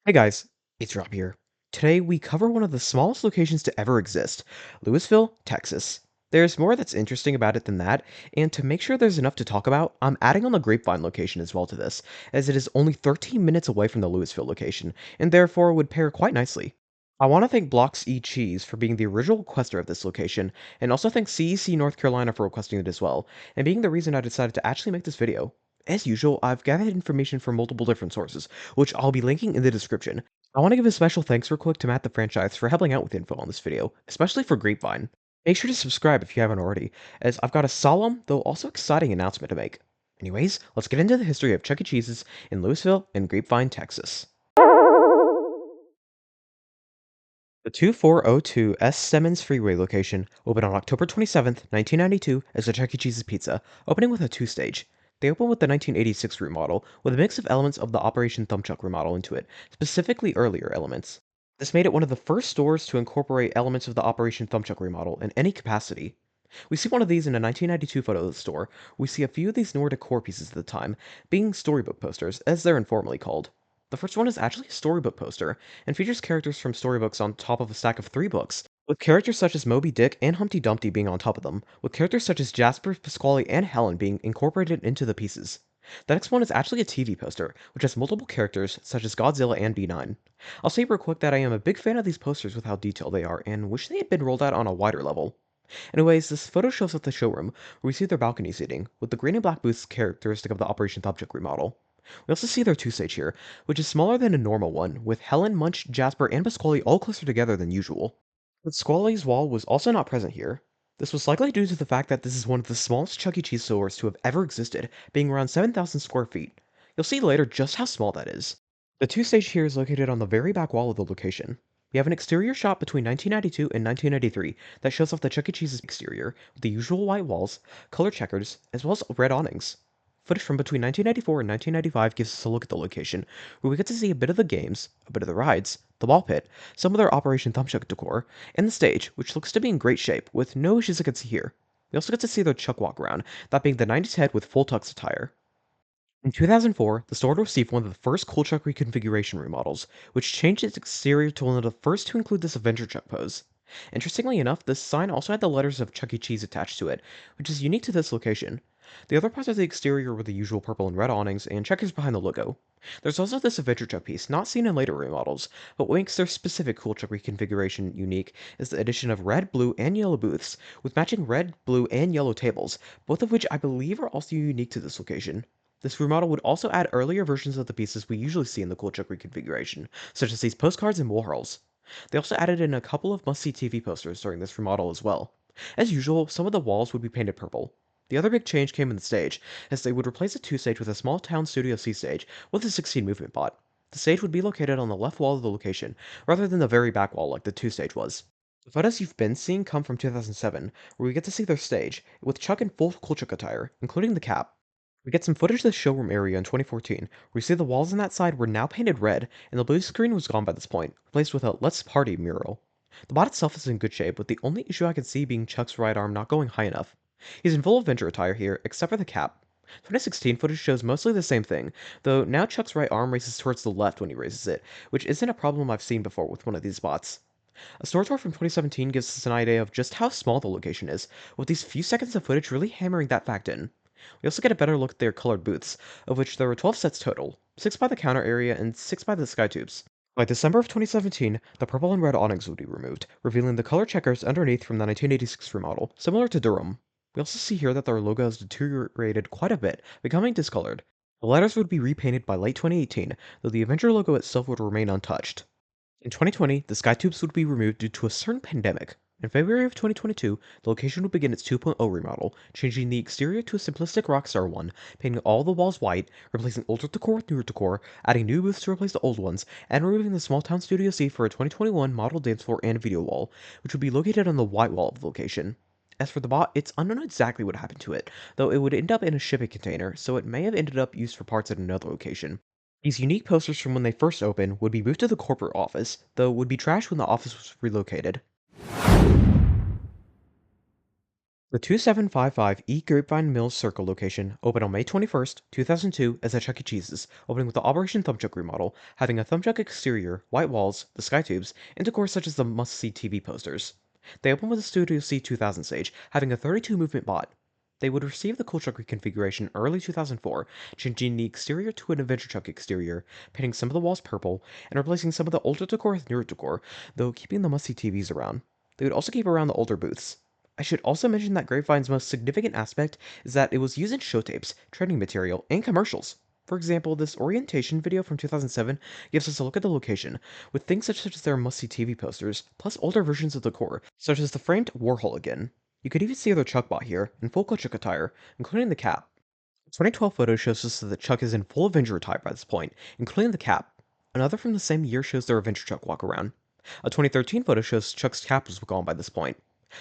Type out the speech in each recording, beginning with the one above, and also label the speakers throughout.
Speaker 1: Hey guys, it's Rob here. Today we cover one of the smallest locations to ever exist, Lewisville, Texas. There's more that's interesting about it than that, and to make sure there's enough to talk about, I'm adding on the Grapevine location as well to this, as it is only 13 minutes away from the Lewisville location, and therefore would pair quite nicely. I want to thank BLOXECHEESE for being the original requester of this location, and also thank CEC North Carolina for requesting it as well, and being the reason I decided to actually make this video. As usual, I've gathered information from multiple different sources, which I'll be linking in the description. I want to give a special thanks real quick to Matt the Franchise for helping out with info on this video, especially for Grapevine. Make sure to subscribe if you haven't already, as I've got a solemn, though also exciting announcement to make. Anyways, let's get into the history of Chuck E. Cheese's in Lewisville and Grapevine, Texas. The 2402 S. Simmons Freeway location opened on October 27, 1992 as a Chuck E. Cheese's Pizza, opening with a two-stage. They opened with the 1986 remodel, with a mix of elements of the Operation Thumbchuck remodel into it, specifically earlier elements. This made it one of the first stores to incorporate elements of the Operation Thumbchuck remodel in any capacity. We see one of these in a 1992 photo of the store. We see a few of these newer decor pieces at the time, being storybook posters, as they're informally called. The first one is actually a storybook poster, and features characters from storybooks on top of a stack of three books, with characters such as Moby Dick and Humpty Dumpty being on top of them, with characters such as Jasper, Pasquale, and Helen being incorporated into the pieces. The next one is actually a TV poster, which has multiple characters such as Godzilla and B9. I'll say real quick that I am a big fan of these posters with how detailed they are, and wish they had been rolled out on a wider level. Anyways, this photo shows us the showroom, where we see their balcony seating, with the green and black booths characteristic of the Operation Thumbchuck remodel. We also see their two-stage here, which is smaller than a normal one, with Helen, Munch, Jasper, and Pasquale all closer together than usual. But Pasquale's wall was also not present here. This was likely due to the fact that this is one of the smallest Chuck E. Cheese stores to have ever existed, being around 7,000 square feet. You'll see later just how small that is. The two-stage here is located on the very back wall of the location. We have an exterior shot between 1992 and 1993 that shows off the Chuck E. Cheese's exterior, with the usual white walls, color checkers, as well as red awnings. Footage from between 1994 and 1995 gives us a look at the location, where we get to see a bit of the games, a bit of the rides, the ball pit, some of their Operation Thumbchuck decor, and the stage, which looks to be in great shape, with no issues I can see here. We also get to see their Chuck walk around, that being the 90s head with full tux attire. In 2004, the store received one of the first Cool Chuck Reconfiguration remodels, which changed its exterior to one of the first to include this Avenger Chuck pose. Interestingly enough, this sign also had the letters of Chuck E. Cheese attached to it, which is unique to this location. The other parts of the exterior were the usual purple and red awnings and checkers behind the logo. There's also this Avenger Chuck piece, not seen in later remodels, but what makes their specific Cool Chuck Reconfiguration unique is the addition of red, blue, and yellow booths, with matching red, blue, and yellow tables, both of which I believe are also unique to this location. This remodel would also add earlier versions of the pieces we usually see in the Cool Chuck Reconfiguration, such as these postcards and Warhols. They also added in a couple of must-see TV posters during this remodel as well. As usual, some of the walls would be painted purple. The other big change came in the stage, as they would replace a two-stage with a small town Studio C stage with a 16 movement bot. The stage would be located on the left wall of the location, rather than the very back wall like the two-stage was. The photos you've been seeing come from 2007, where we get to see their stage, with Chuck in full Cool Chuck attire, including the cap. We get some footage of the showroom area in 2014, where we see the walls on that side were now painted red, and the blue screen was gone by this point, replaced with a "Let's Party" mural. The bot itself is in good shape, with the only issue I can see being Chuck's right arm not going high enough. He's in full Avenger attire here, except for the cap. 2016 footage shows mostly the same thing, though now Chuck's right arm races towards the left when he raises it, which isn't a problem I've seen before with one of these bots. A store tour from 2017 gives us an idea of just how small the location is, with these few seconds of footage really hammering that fact in. We also get a better look at their colored booths, of which there were 12 sets total, 6 by the counter area and 6 by the sky tubes. By December of 2017, the purple and red awnings would be removed, revealing the color checkers underneath from the 1986 remodel, similar to Durham. We also see here that their logo has deteriorated quite a bit, becoming discolored. The letters would be repainted by late 2018, though the Avenger logo itself would remain untouched. In 2020, the sky tubes would be removed due to a certain pandemic. In February of 2022, the location would begin its 2.0 remodel, changing the exterior to a simplistic Rockstar one, painting all the walls white, replacing older decor with newer decor, adding new booths to replace the old ones, and removing the small town Studio C for a 2021 model dance floor and video wall, which would be located on the white wall of the location. As for the bot, it's unknown exactly what happened to it, though it would end up in a shipping container, so it may have ended up used for parts at another location. These unique posters from when they first opened would be moved to the corporate office, though would be trashed when the office was relocated. The 2755 E Grapevine Mills Circle location opened on May 21st, 2002 as a Chuck E. Cheese's, opening with the Operation Thumbchuck remodel, having a thumbchuck exterior, white walls, the sky tubes, and decor such as the must-see TV posters. They opened with a Studio C 2000 stage, having a 32-movement bot. They would receive the Cool Chuck Reconfiguration early 2004, changing the exterior to an Adventure Chuck exterior, painting some of the walls purple, and replacing some of the older decor with newer decor, though keeping the must-see TVs around. They would also keep around the older booths. I should also mention that Grapevine's most significant aspect is that it was used in show tapes, training material, and commercials. For example, this orientation video from 2007 gives us a look at the location, with things such as their must-see TV posters, plus older versions of the core, such as the framed Warhol again. You could even see their Chuck bot here, in full Chuck attire, including the cap. A 2012 photo shows us that Chuck is in full Avenger attire by this point, including the cap. Another from the same year shows their Avenger Chuck walk around. A 2013 photo shows Chuck's cap was gone by this point.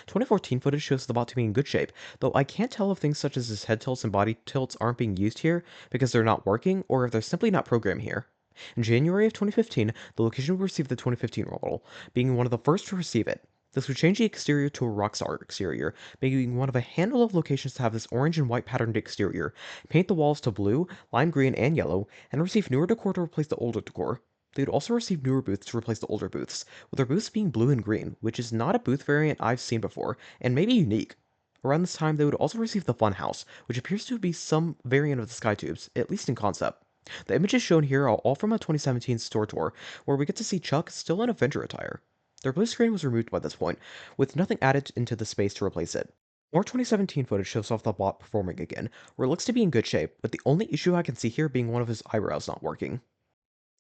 Speaker 1: 2014 footage shows the bot to be in good shape, though I can't tell if things such as his head tilts and body tilts aren't being used here because they're not working or if they're simply not programmed here. In January of 2015, the location would receive the 2015 model, being one of the first to receive it. This would change the exterior to a Rockstar exterior, making one of a handful of locations to have this orange and white patterned exterior, paint the walls to blue, lime green, and yellow, and receive newer decor to replace the older decor. They would also receive newer booths to replace the older booths, with their booths being blue and green, which is not a booth variant I've seen before, and maybe unique. Around this time, they would also receive the Fun House, which appears to be some variant of the Skytubes, at least in concept. The images shown here are all from a 2017 store tour, where we get to see Chuck still in Avenger attire. Their blue screen was removed by this point, with nothing added into the space to replace it. More 2017 footage shows off the bot performing again, where it looks to be in good shape, with the only issue I can see here being one of his eyebrows not working.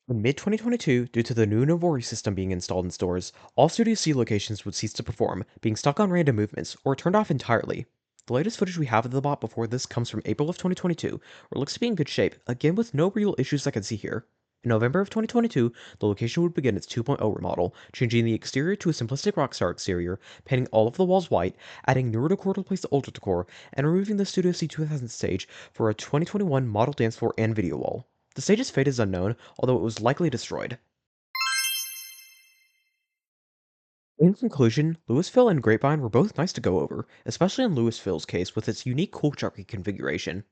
Speaker 1: In mid-2022, due to the new Novori system being installed in stores, all Studio C locations would cease to perform, being stuck on random movements, or turned off entirely. The latest footage we have of the bot before this comes from April of 2022, where it looks to be in good shape, again with no real issues I can see here. In November of 2022, the location would begin its 2.0 remodel, changing the exterior to a simplistic Rockstar exterior, painting all of the walls white, adding newer decor to replace the older decor, and removing the Studio C 2000 stage for a 2021 model dance floor and video wall. The stage's fate is unknown, although it was likely destroyed. In conclusion, Lewisville and Grapevine were both nice to go over, especially in Lewisville's case with its unique cool chuck configuration.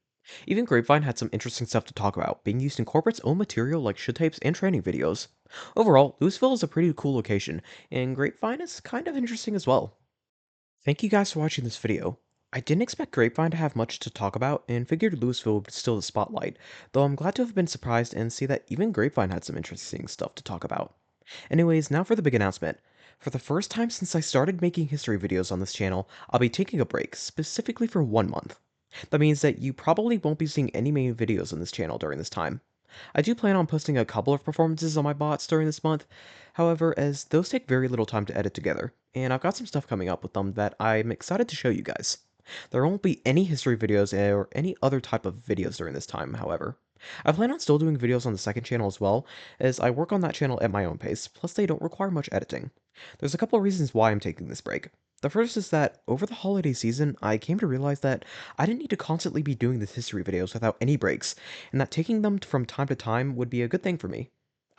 Speaker 1: Even Grapevine had some interesting stuff to talk about, being used in corporate's own material like show tapes and training videos. Overall, Lewisville is a pretty cool location, and Grapevine is kind of interesting as well. Thank you guys for watching this video. I didn't expect Grapevine to have much to talk about and figured Lewisville would steal the spotlight, though I'm glad to have been surprised and see that even Grapevine had some interesting stuff to talk about. Anyways, now for the big announcement. For the first time since I started making history videos on this channel, I'll be taking a break, specifically for 1 month. That means that you probably won't be seeing any main videos on this channel during this time. I do plan on posting a couple of performances on my bots during this month, however, as those take very little time to edit together, and I've got some stuff coming up with them that I'm excited to show you guys. There won't be any history videos or any other type of videos during this time, however. I plan on still doing videos on the second channel as well, as I work on that channel at my own pace, plus they don't require much editing. There's a couple of reasons why I'm taking this break. The first is that over the holiday season, I came to realize that I didn't need to constantly be doing these history videos without any breaks, and that taking them from time to time would be a good thing for me.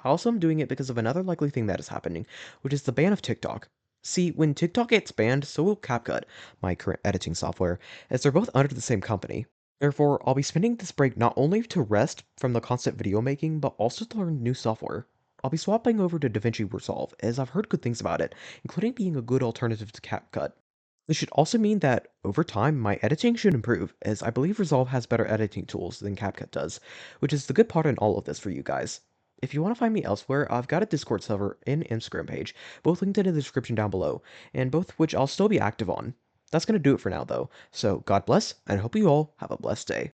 Speaker 1: I also am doing it because of another likely thing that is happening, which is the ban of TikTok. See, when TikTok gets banned, so will CapCut, my current editing software, as they're both under the same company. Therefore, I'll be spending this break not only to rest from the constant video making, but also to learn new software. I'll be swapping over to DaVinci Resolve, as I've heard good things about it, including being a good alternative to CapCut. This should also mean that, over time, my editing should improve, as I believe Resolve has better editing tools than CapCut does, which is the good part in all of this for you guys. If you want to find me elsewhere, I've got a Discord server and Instagram page, both linked in the description down below, and both which I'll still be active on. That's going to do it for now, though, so God bless, and I hope you all have a blessed day.